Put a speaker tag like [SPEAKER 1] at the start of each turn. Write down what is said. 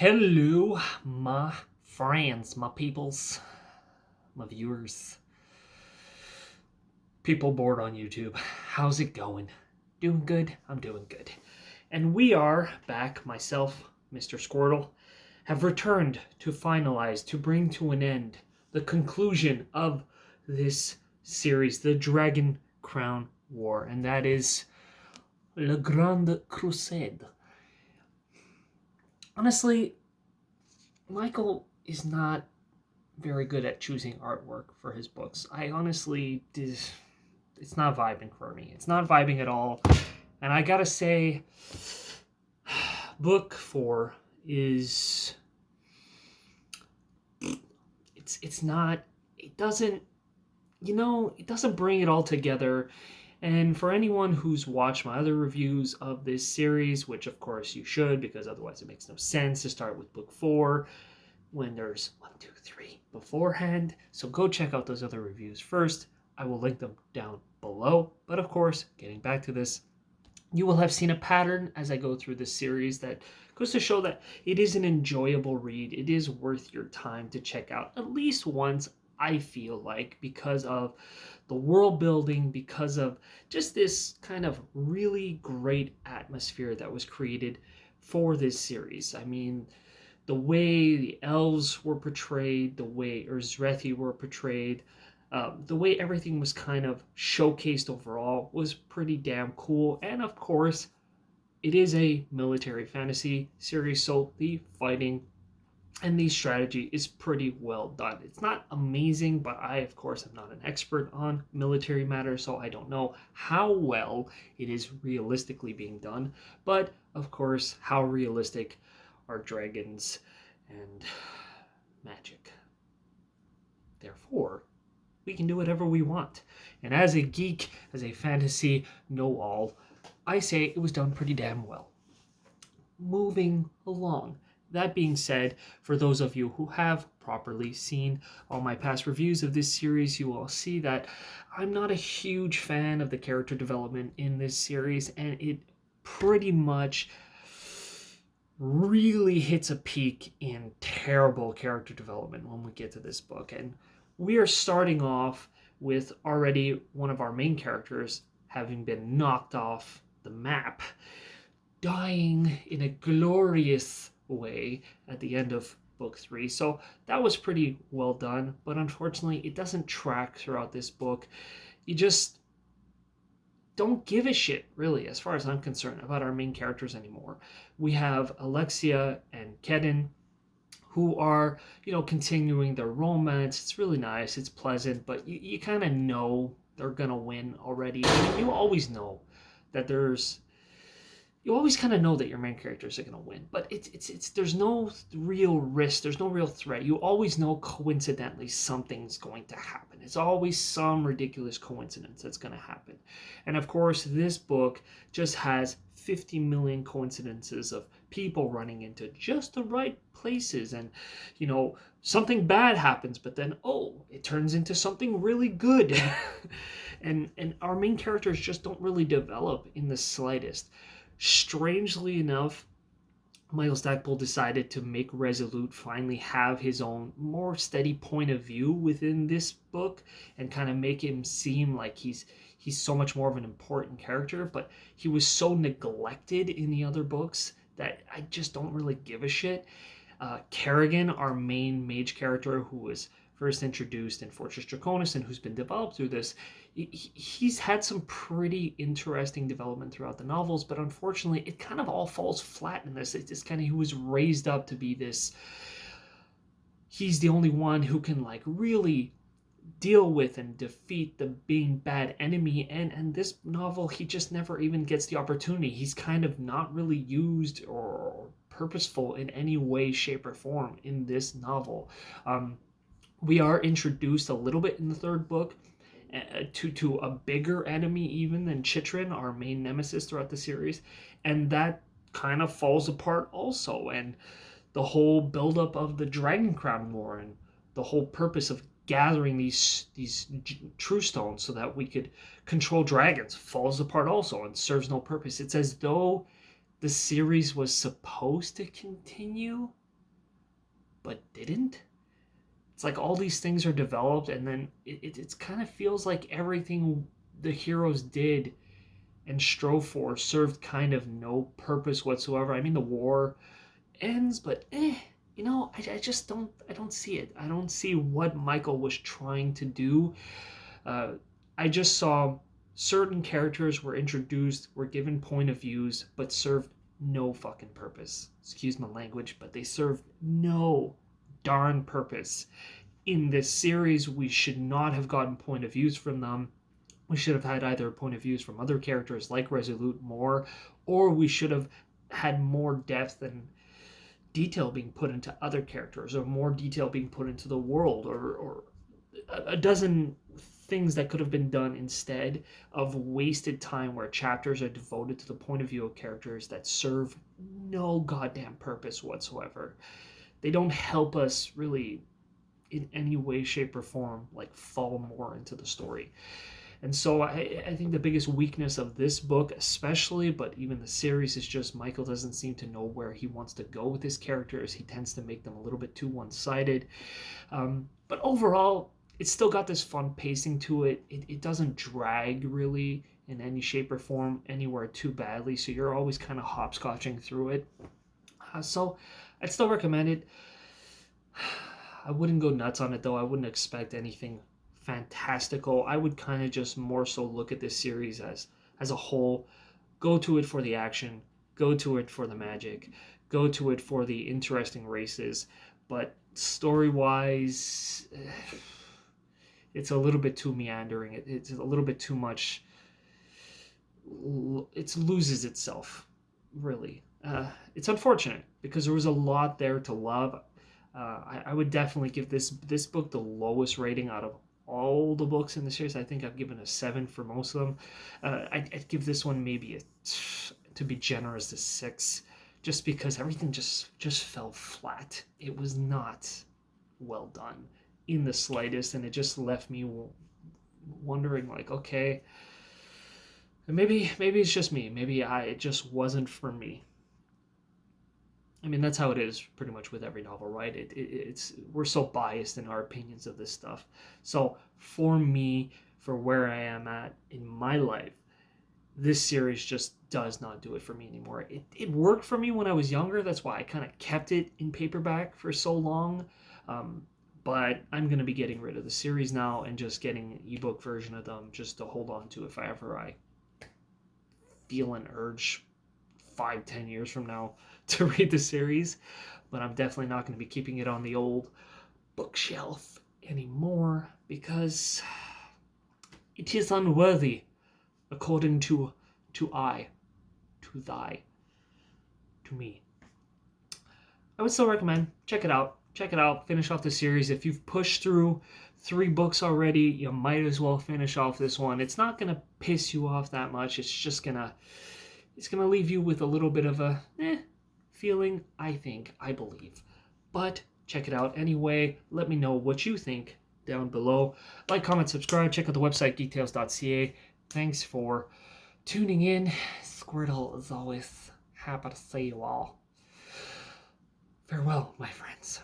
[SPEAKER 1] Hello, my friends, my peoples, my viewers, people bored on YouTube. How's it going? Doing good? I'm doing good. And we are back, myself, Mr. Squirtle, have returned to finalize, to bring to an end the conclusion of this series, the DragonCrown War, and that is Le Grande Crusade. Honestly, Michael is not very good at choosing artwork for his books. I honestly, it's not vibing for me. It's not vibing at all. And I gotta say, book 4 is, it's not, it doesn't, it doesn't bring it all together. And for anyone who's watched my other reviews of this series, which of course you should, because otherwise it makes no sense to start with book 4 when there's 1, 2, 3 beforehand. So go check out those other reviews first. I will link them down below. But of course, getting back to this, you will have seen a pattern as I go through this series that goes to show that it is an enjoyable read. It is worth your time to check out at least once, I feel like, because of the world building, because of just this kind of really great atmosphere that was created for this series. I mean, the way the elves were portrayed, the way Urzrethi were portrayed, the way everything was kind of showcased overall was pretty damn cool. And of course, it is a military fantasy series, so the fighting and the strategy is pretty well done. It's not amazing, but I, of course, am not an expert on military matters, so I don't know how well it is realistically being done. But, of course, how realistic are dragons and magic? Therefore, we can do whatever we want. And as a geek, as a fantasy know-all, I say it was done pretty damn well. Moving along. That being said, for those of you who have properly seen all my past reviews of this series, you will see that I'm not a huge fan of the character development in this series, and it pretty much really hits a peak in terrible character development when we get to this book. And we are starting off with already one of our main characters having been knocked off the map, dying in a glorious way at the end of book 3. So that was pretty well done, but unfortunately it doesn't track throughout this book. You just don't give a shit, really, as far as I'm concerned, about our main characters anymore. We have Alexia and Kedin, who are, continuing their romance. It's really nice, it's pleasant, but you kind of know they're gonna win already. You always know that you always kind of know that your main characters are going to win, but it's there's no real risk, there's no real threat. You always know coincidentally something's going to happen. It's always some ridiculous coincidence that's going to happen. And of course, this book just has 50 million coincidences of people running into just the right places, and something bad happens, but then it turns into something really good. and our main characters just don't really develop in the slightest. Strangely enough, Michael Stackpole decided to make Resolute finally have his own more steady point of view within this book and kind of make him seem like he's so much more of an important character, but he was so neglected in the other books that I just don't really give a shit. Kerrigan, our main mage character, who was first introduced in Fortress Draconis and who's been developed through this, he's had some pretty interesting development throughout the novels, but unfortunately it kind of all falls flat in this. It's just kind of, he was raised up to be this, he's the only one who can really deal with and defeat the being bad enemy, and this novel he just never even gets the opportunity. He's kind of not really used or purposeful in any way, shape, or form in this novel. We are introduced a little bit in the third book to a bigger enemy even than Chitrin, our main nemesis throughout the series, and that kind of falls apart also. And the whole buildup of the DragonCrown War and the whole purpose of gathering these true stones so that we could control dragons falls apart also and serves no purpose. It's as though the series was supposed to continue, but didn't. It's like all these things are developed, and then it kind of feels like everything the heroes did and strove for served kind of no purpose whatsoever. I mean, the war ends, but I just don't see it. I don't see what Michael was trying to do. I just saw certain characters were introduced, were given point of views, but served no fucking purpose. Excuse my language, but they served no darn purpose. In this series, we should not have gotten point of views from them. We should have had either point of views from other characters like Resolute more, or we should have had more depth and detail being put into other characters, or more detail being put into the world, or a dozen things that could have been done instead of wasted time where chapters are devoted to the point of view of characters that serve no goddamn purpose whatsoever. They don't help us really in any way, shape, or form like fall more into the story. And so I think the biggest weakness of this book especially, but even the series, is just Michael doesn't seem to know where he wants to go with his characters. He tends to make them a little bit too one-sided. But overall, it's still got this fun pacing to it. It doesn't drag really in any shape or form anywhere too badly, so you're always kind of hopscotching through it. So I'd still recommend it. I wouldn't go nuts on it though. I wouldn't expect anything fantastical. I would kind of just more so look at this series as a whole. Go to it for the action, go to it for the magic, go to it for the interesting races, but story-wise, it's a little bit too meandering. It's a little bit too much. It loses itself, really. It's unfortunate because there was a lot there to love. I would definitely give this book the lowest rating out of all the books in the series. I think I've given a 7 for most of them. I'd give this one maybe to be generous, a 6, just because everything just fell flat. It was not well done in the slightest, and it just left me wondering, like, okay, maybe it's just me. Maybe it just wasn't for me. I mean, that's how it is pretty much with every novel, right? It's we're so biased in our opinions of this stuff. So for me, for where I am at in my life, this series just does not do it for me anymore. It worked for me when I was younger. That's why I kind of kept it in paperback for so long. But I'm going to be getting rid of the series now and just getting an ebook version of them just to hold on to if I feel an urge 5-10 years from now to read the series. But I'm definitely not going to be keeping it on the old bookshelf anymore because it is unworthy, according to me. I would still recommend, check it out, finish off the series. If you've pushed through 3 books already, you might as well finish off this one. It's not going to piss you off that much. It's just going to leave you with a little bit of a feeling, I believe. But check it out anyway. Let me know what you think down below. Like, comment, subscribe. Check out the website, geektails.ca. Thanks for tuning in. Squirtle is always happy to see you all. Farewell, my friends.